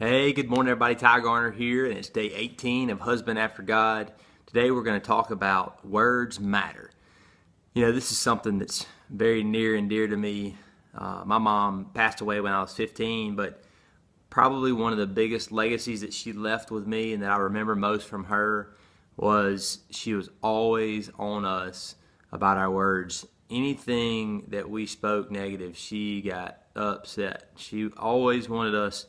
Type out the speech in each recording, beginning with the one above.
Hey, good morning everybody. Ty Garner here, and it's day 18 of Husband After God. Today we're going to talk about words matter. You know, this is something that's very near and dear to me. My mom passed away when I was 15, but probably one of the biggest legacies that she left with me and that I remember most from her was she was always on us about our words. Anything that we spoke negative, she got upset. She always wanted us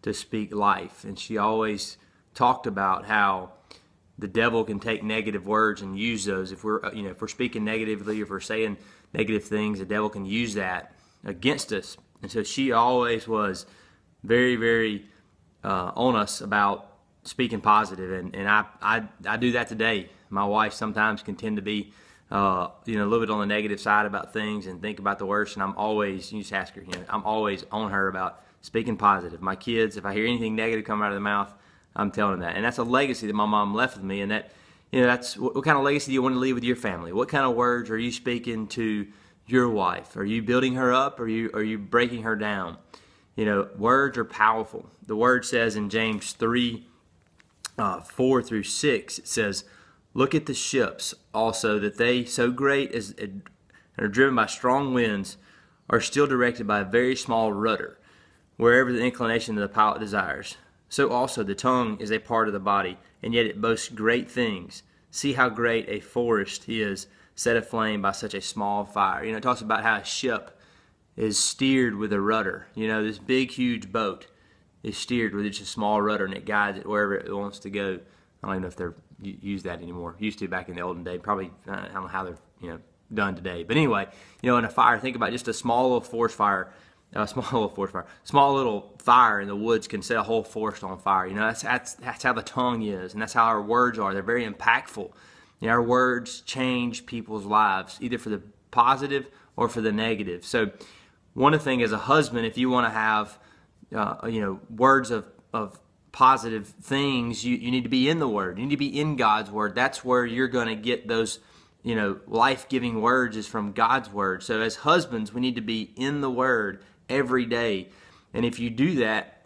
to speak life, and she always talked about how the devil can take negative words and use those. If we're speaking negatively, if we're saying negative things, the devil can use that against us. And so she always was very, very on us about speaking positive, and I do that today. My wife sometimes can tend to be a little bit on the negative side about things and think about the worst, and I'm always, you just ask her, I'm always on her about speaking positive. My kids, if I hear anything negative come out of their mouth, I'm telling them that. And that's a legacy that my mom left with me, and that's what kind of legacy do you want to leave with your family? What kind of words are you speaking to your wife? Are you building her up, or are you breaking her down? Words are powerful. The word says in James 3, 4 through 6, it says, "Look at the ships also, that they, so great as and are driven by strong winds, are still directed by a very small rudder, wherever the inclination of the pilot desires. So also the tongue is a part of the body, and yet it boasts great things. See how great a forest is set aflame by such a small fire." It talks about how a ship is steered with a rudder. This big, huge boat is steered with just a small rudder, and it guides it wherever it wants to go. I don't even know if they're use that anymore. Used to back in the olden day. Probably, I don't know how they're done today. But anyway, in a fire, think about just a small little forest fire. Small little fire in the woods can set a whole forest on fire. That's how the tongue is, and that's how our words are. They're very impactful. Our words change people's lives, either for the positive or for the negative. So, one thing as a husband, if you want to have, words of positive things, you need to be in the Word. You need to be in God's Word. That's where you're going to get those life-giving words, is from God's Word. So as husbands, we need to be in the Word every day. And if you do that,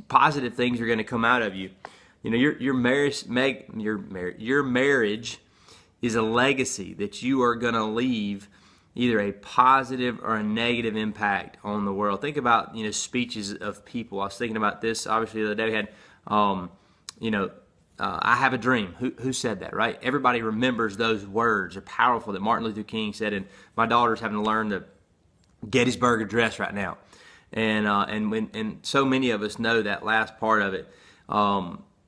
positive things are going to come out of you. Your marriage is a legacy that you are going to leave either a positive or a negative impact on the world. Think about, speeches of people. I was thinking about this, obviously, the other day we had, I have a dream. Who said that, right? Everybody remembers those words. They're powerful, that Martin Luther King said, and my daughter's having to learn the Gettysburg Address right now. And so many of us know that last part of it,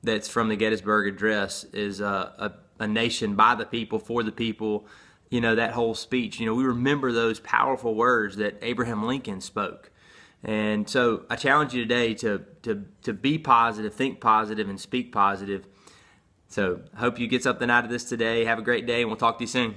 that's from the Gettysburg Address, is a nation by the people, for the people. That whole speech. We remember those powerful words that Abraham Lincoln spoke. And so I challenge you today to be positive, think positive, and speak positive. So I hope you get something out of this today. Have a great day, and we'll talk to you soon.